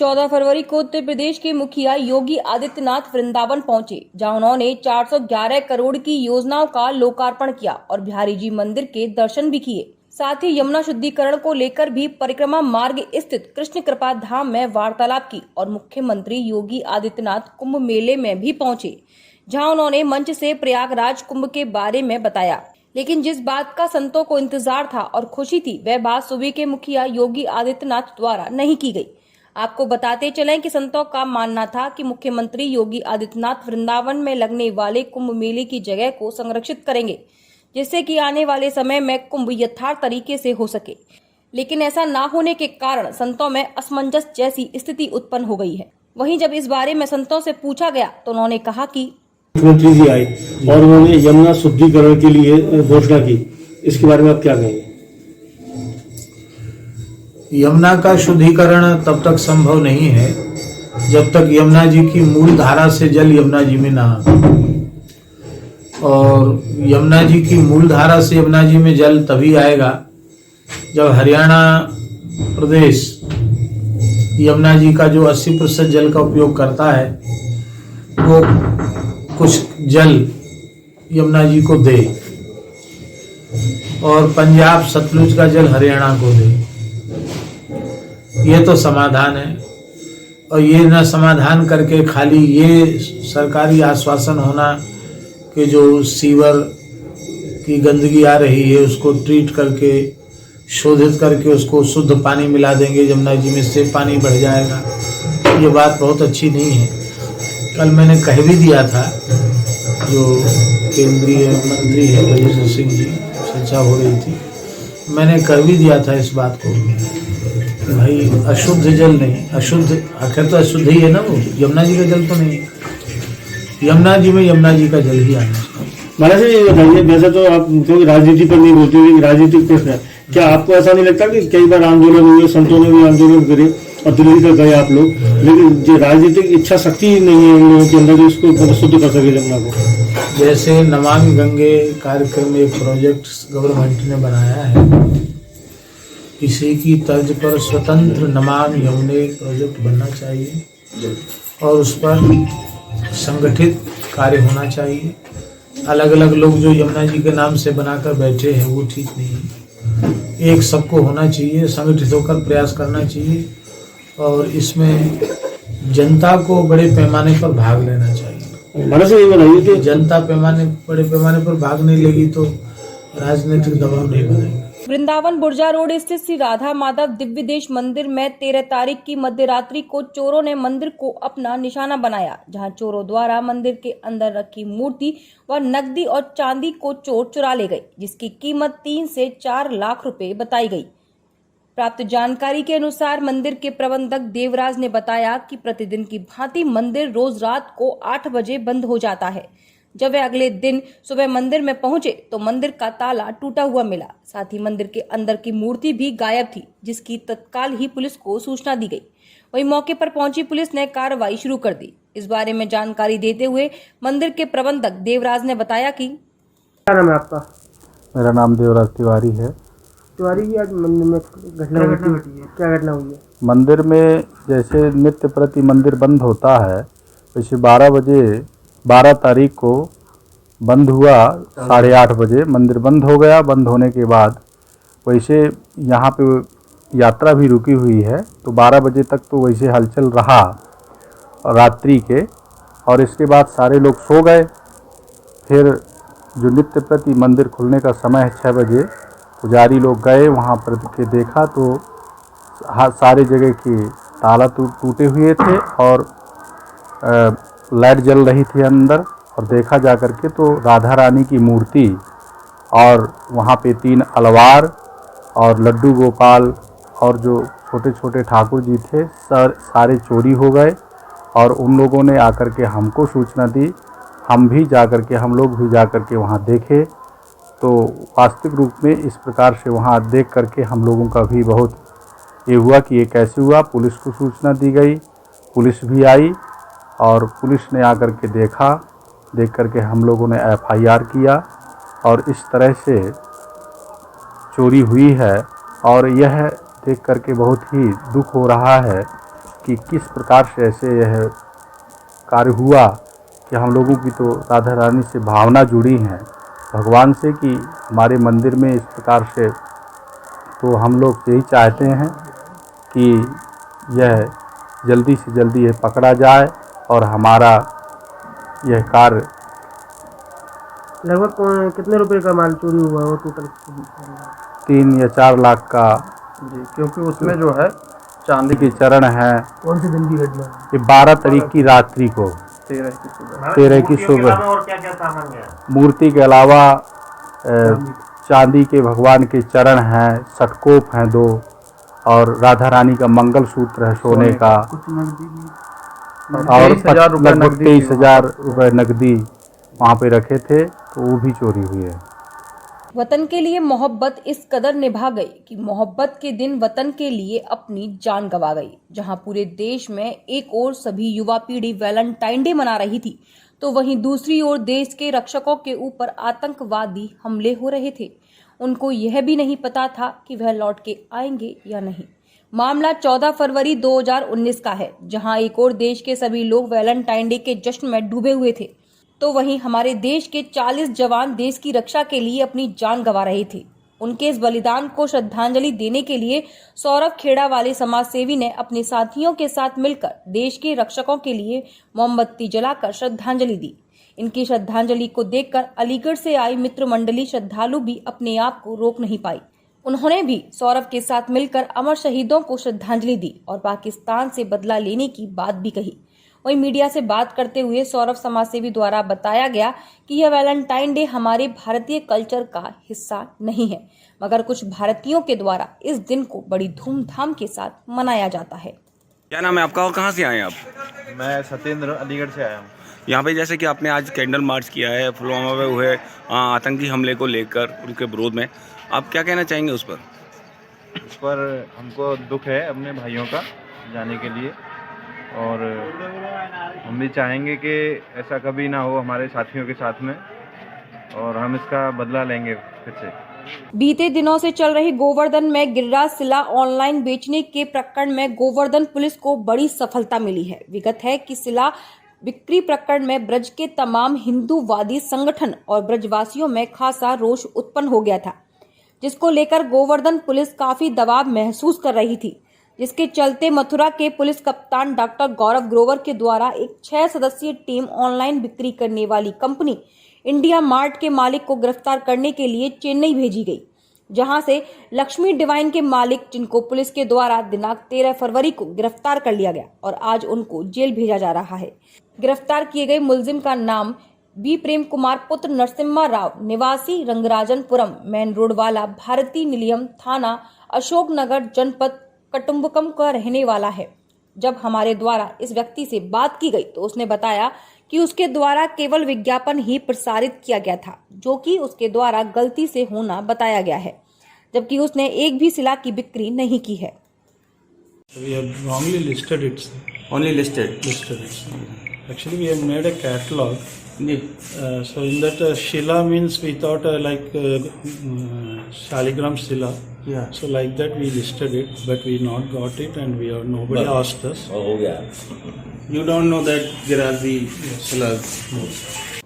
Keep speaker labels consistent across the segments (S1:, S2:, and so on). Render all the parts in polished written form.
S1: 14 फरवरी को उत्तर प्रदेश के मुखिया योगी आदित्यनाथ वृंदावन पहुंचे, जहां उन्होंने 411 करोड़ की योजनाओं का लोकार्पण किया और बिहारी जी मंदिर के दर्शन भी किए। साथ ही यमुना शुद्धिकरण को लेकर भी परिक्रमा मार्ग स्थित कृष्ण कृपा धाम में वार्तालाप की और मुख्यमंत्री योगी आदित्यनाथ कुंभ मेले में भी पहुंचे, जहां उन्होंने मंच से प्रयागराज कुंभ के बारे में बताया। लेकिन जिस बात का संतों को इंतजार था और खुशी थी, वह बात सूबे के मुखिया योगी आदित्यनाथ द्वारा नहीं की गई। आपको बताते चलें कि संतों का मानना था कि मुख्यमंत्री योगी आदित्यनाथ वृंदावन में लगने वाले कुंभ मेले की जगह को संरक्षित करेंगे, जिससे कि आने वाले समय में कुंभ यथार्थ तरीके से हो सके। लेकिन ऐसा ना होने के कारण संतों में असमंजस जैसी स्थिति उत्पन्न हो गई है। वहीं जब इस बारे में संतों से पूछा गया तो उन्होंने कहा कि
S2: मुख्यमंत्री जी आए और उन्होंने यमुना शुद्धिकरण के लिए घोषणा की, इसके बारे में आप क्या कहेंगे?
S3: यमुना का शुद्धिकरण तब तक संभव नहीं है जब तक यमुना जी की मूल धारा से जल यमुना जी में ना आए। और यमुना जी की मूल धारा से यमुना जी में जल तभी आएगा जब हरियाणा प्रदेश यमुना जी का जो 80% जल का उपयोग करता है वो कुछ जल यमुना जी को दे और पंजाब सतलुज का जल हरियाणा को दे। ये तो समाधान है। और ये न समाधान करके खाली ये सरकारी आश्वासन होना कि जो सीवर की गंदगी आ रही है उसको ट्रीट करके शोधित करके उसको शुद्ध पानी मिला देंगे यमुना जी में, से पानी बढ़ जाएगा। ये बात बहुत अच्छी नहीं है। कल मैंने कह भी दिया था, जो केंद्रीय मंत्री है गजेंद्र सिंह जी, चर्चा हो रही थी, मैंने कर भी दिया था इस बात को कि भाई अशुद्ध जल नहीं, अशुद्ध आखिर तो अशुद्ध ही है ना, वो यमुना जी का जल तो नहीं, यमुना जी में यमुना जी का जल ही आना चाहिए।
S2: महाराज ये बताइए, वैसे तो आप क्योंकि राजनीति पर नहीं बोलते हुए राजनीतिक प्रश्न है, क्या आपको ऐसा नहीं लगता कि कई बार आंदोलन हुए, संतों ने भी आंदोलन करे और दिल्ली तक गए आप लोग, लेकिन जो राजनीतिक इच्छा शक्ति नहीं है उन लोगों के अंदर इसको शुद्ध कर सके यमुना को?
S3: जैसे नमामि गंगे कार्यक्रम एक प्रोजेक्ट गवर्नमेंट ने बनाया है, इसी की तर्ज पर स्वतंत्र नमामि यमुने प्रोजेक्ट बनना चाहिए और उस पर संगठित कार्य होना चाहिए। अलग अलग लोग जो यमुना जी के नाम से बनाकर बैठे हैं वो ठीक नहीं है। एक सबको होना चाहिए, संगठित होकर प्रयास करना चाहिए और इसमें जनता को बड़े पैमाने पर भाग लेना चाहिए।
S2: महाराज ये बताइए कि
S3: जनता बड़े पैमाने पर भाग नहीं लेगी तो राजनीतिक दबाव नहीं बनेगा।
S1: वृंदावन बुर्जा रोड स्थित श्री राधा माधव दिव्य देश मंदिर में 13 तारीख की मध्यरात्रि को चोरों ने मंदिर को अपना निशाना बनाया, जहां चोरों द्वारा मंदिर के अंदर रखी मूर्ति व नकदी और चांदी को चोर चुरा ले गए, जिसकी कीमत 3 से 4 लाख रुपए बताई गई। प्राप्त जानकारी के अनुसार मंदिर के प्रबंधक देवराज ने बताया कि प्रतिदिन की भांति मंदिर रोज रात को 8 बजे बंद हो जाता है। जब वे अगले दिन सुबह मंदिर में पहुंचे तो मंदिर का ताला टूटा हुआ मिला, साथ ही मंदिर के अंदर की मूर्ति भी गायब थी, जिसकी तत्काल ही पुलिस को सूचना दी गई। वहीं मौके पर पहुंची पुलिस ने कार्रवाई शुरू कर दी। इस बारे में जानकारी देते हुए मंदिर के प्रबंधक देवराज ने बताया कि
S4: क्या नाम है आपका?
S5: मेरा नाम देवराज तिवारी है।
S4: तिवारी जी, आज मंदिर में घटना घटी है, क्या घटना हुई है?
S5: मंदिर में जैसे नित्य प्रति मंदिर बंद होता है, वैसे 12 तारीख को बंद हुआ, 8:30 बजे मंदिर बंद हो गया। बंद होने के बाद वैसे यहाँ पे यात्रा भी रुकी हुई है, तो 12 बजे तक तो वैसे हलचल रहा रात्रि के, और इसके बाद सारे लोग सो गए। फिर जो नित्य प्रति मंदिर खुलने का समय है 6 बजे, पुजारी लोग गए वहाँ पर के देखा तो सारे जगह के ताला टूटे हुए थे और लाइट जल रही थी अंदर, और देखा जा कर के तो राधा रानी की मूर्ति और वहाँ पे 3 अलवार और लड्डू गोपाल और जो छोटे छोटे ठाकुर जी थे सारे चोरी हो गए। और उन लोगों ने आकर के हमको सूचना दी, हम लोग भी जा कर के वहाँ देखे, तो वास्तविक रूप में इस प्रकार से वहाँ देख कर के हम लोगों का भी बहुत ये हुआ कि ये कैसे हुआ। पुलिस को सूचना दी गई, पुलिस भी आई और पुलिस ने आकर के देख कर के हम लोगों ने FIR किया और इस तरह से चोरी हुई है। और यह देख कर के बहुत ही दुख हो रहा है कि किस प्रकार से ऐसे यह कार्य हुआ कि हम लोगों की तो राधा रानी से भावना जुड़ी हैं भगवान से कि हमारे मंदिर में इस प्रकार से, तो हम लोग यही चाहते हैं कि यह जल्दी से जल्दी यह पकड़ा जाए और हमारा यह कार्य।
S4: लगभग कितने रुपए का माल चोरी हुआ हो टोटल?
S5: 3 या 4 लाख का
S6: जी, क्योंकि उसमें जो है
S5: चांदी के चरण हैं।
S4: कौन से दिन की घटना है?
S5: ये 12 तारीख की रात्रि को
S6: 13 की सुबह
S5: 13 की सुबह
S2: और क्या क्या सामान गया?
S5: मूर्ति के अलावा चांदी के भगवान के चरण हैं, षटकोप हैं 2 और राधा रानी का मंगलसूत्र है सोने का और
S6: 23,000 रुपये
S5: लगभग
S6: नकदी थी
S5: 23,000 रुपये नकदी वहाँ पे रखे थे, तो वो भी चोरी हुई है।
S1: वतन के लिए मोहब्बत इस कदर निभा गई कि मोहब्बत के दिन वतन के लिए अपनी जान गंवा गई। जहां पूरे देश में एक ओर सभी युवा पीढ़ी वैलेंटाइन डे मना रही थी, तो वहीं दूसरी ओर देश के रक्षकों के ऊपर आतंकवादी हमले हो रहे थे। उनको यह भी नहीं पता था कि वह लौट के आएंगे या नहीं। मामला 14 फरवरी 2019 का है, जहां एक और देश के सभी लोग वैलेंटाइन डे के जश्न में डूबे हुए थे, तो वहीं हमारे देश के 40 जवान देश की रक्षा के लिए अपनी जान गंवा रहे थे। उनके इस बलिदान को श्रद्धांजलि देने के लिए सौरभ खेड़ा वाले समाज सेवी ने अपने साथियों के साथ मिलकर देश के रक्षकों के लिए मोमबत्ती जलाकर श्रद्धांजलि दी। इनकी श्रद्धांजलि को देखकर अलीगढ़ से आई मित्र मंडली श्रद्धालु भी अपने आप को रोक नहीं पाई। उन्होंने भी सौरभ के साथ मिलकर अमर शहीदों को श्रद्धांजलि दी और पाकिस्तान से बदला लेने की बात भी कही। वहीं मीडिया से बात करते हुए सौरभ समाजसेवी द्वारा बताया गया कि यह वैलेंटाइन डे हमारे भारतीय कल्चर का हिस्सा नहीं है, मगर कुछ भारतीयों के द्वारा इस दिन को बड़ी धूमधाम के साथ मनाया जाता है।
S7: क्या नाम है आपका और कहाँ से आए हैं आप?
S6: मैं सत्येंद्र अलीगढ़ से आया हूँ।
S7: यहाँ पे जैसे कि आपने आज कैंडल मार्च किया है पुलवामा में हुए आतंकी हमले को लेकर, उनके विरोध में, आप क्या कहना चाहेंगे उस पर?
S6: इस पर हमको दुख है अपने भाइयों का जाने के लिए, और हम भी चाहेंगे कि ऐसा कभी ना हो हमारे साथियों के साथ में, और हम इसका बदला लेंगे फिर से।
S1: बीते दिनों से चल रही गोवर्धन में गिरिराज शिला ऑनलाइन बेचने के प्रकरण में गोवर्धन पुलिस को बड़ी सफलता मिली है। विगत है कि शिला बिक्री प्रकरण में ब्रज के तमाम हिंदूवादी संगठन और ब्रजवासियों में खासा रोष उत्पन्न हो गया था, जिसको लेकर गोवर्धन पुलिस काफी दबाव महसूस कर रही थी, जिसके चलते मथुरा के पुलिस कप्तान डॉक्टर गौरव ग्रोवर के द्वारा एक 6 सदस्यीय टीम ऑनलाइन बिक्री करने वाली कंपनी इंडिया मार्ट के मालिक को गिरफ्तार करने के लिए चेन्नई भेजी गई, जहां से लक्ष्मी डिवाइन के मालिक, जिनको पुलिस के द्वारा दिनांक 13 फरवरी को गिरफ्तार कर लिया गया और आज उनको जेल भेजा जा रहा है। गिरफ्तार किए गए मुलजिम का नाम बी प्रेम कुमार पुत्र नरसिम्हा राव, निवासी रंगराजनपुरम मेन रोड वाला, भारतीय निलयम, थाना अशोकनगर, जनपद कटुम्बकम का रहने वाला है। जब हमारे द्वारा इस व्यक्ति से बात की गई तो उसने बताया कि उसके द्वारा केवल विज्ञापन ही प्रसारित किया गया था, जो कि उसके द्वारा गलती से होना बताया गया है, जबकि उसने एक भी शिला की बिक्री नहीं की है।
S8: We have wrongly listed it.
S7: Only listed.
S8: Listed it. Actually, we have made a catalog. So in that Shila means we thought Shaligram Shila.
S7: Yeah.
S8: So like that we listed it, but we not got it, and we are nobody asked us.
S7: You don't know that Girazi Shila.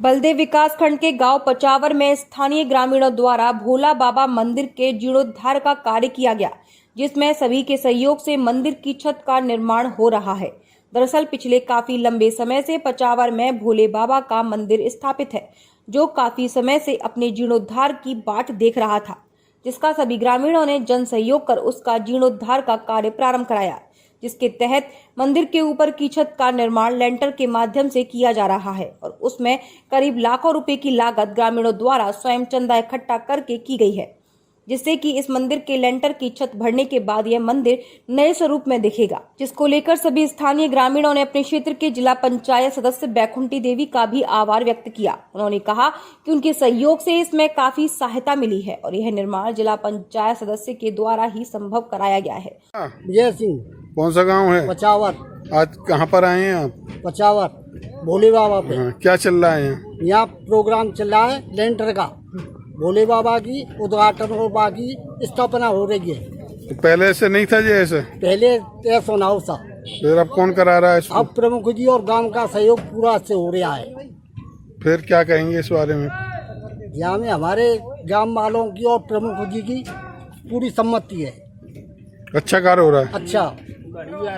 S1: Baldev विकास खंड के गांव पचावर में स्थानीय ग्रामीणों द्वारा भोला बाबा मंदिर के जीर्णोद्धार का कार्य किया गया, जिसमें सभी के सहयोग से मंदिर की छत का निर्माण हो रहा है। दरअसल पिछले काफी लंबे समय से पचावर में भोले बाबा का मंदिर स्थापित है, जो काफी समय से अपने जीर्णोद्धार की बाट देख रहा था, जिसका सभी ग्रामीणों ने जन सहयोग कर उसका जीर्णोद्धार का कार्य प्रारंभ कराया, जिसके तहत मंदिर के ऊपर की छत का निर्माण लेंटर के माध्यम से किया जा रहा है और उसमें करीब लाखों रुपए की लागत ग्रामीणों द्वारा स्वयं चंदा इकट्ठा करके की गई है, जिससे कि इस मंदिर के लेंटर की छत भरने के बाद यह मंदिर नए स्वरूप में दिखेगा, जिसको लेकर सभी स्थानीय ग्रामीणों ने अपने क्षेत्र के जिला पंचायत सदस्य बैकुंठी देवी का भी आभार व्यक्त किया। उन्होंने कहा कि उनके सहयोग से इसमें काफी सहायता मिली है और यह निर्माण जिला पंचायत सदस्य के द्वारा ही संभव कराया गया है।
S9: विजय सिंह।
S10: कौन सा गांव है?
S9: पचावर।
S10: आज कहाँ पर आए हैं आप?
S9: पचावर भोले बाबा पे।
S10: क्या चल रहा है यहाँ?
S9: यहाँ प्रोग्राम चल रहा है लेंटर का, भोले बाबा की उद्घाटन और बाकी स्थापना हो रही है।
S10: तो पहले से नहीं था जी ऐसे?
S9: पहले ऐसा ना हो सा।
S10: फिर अब कौन करा रहा है इसको?
S9: अब प्रमुख जी और गांव का सहयोग पूरा से हो रहा है।
S10: फिर क्या कहेंगे इस बारे में?
S9: यहाँ में हमारे गांव वालों की और प्रमुख जी की पूरी सम्मति है।
S10: अच्छा कार्य हो रहा है।
S9: अच्छा।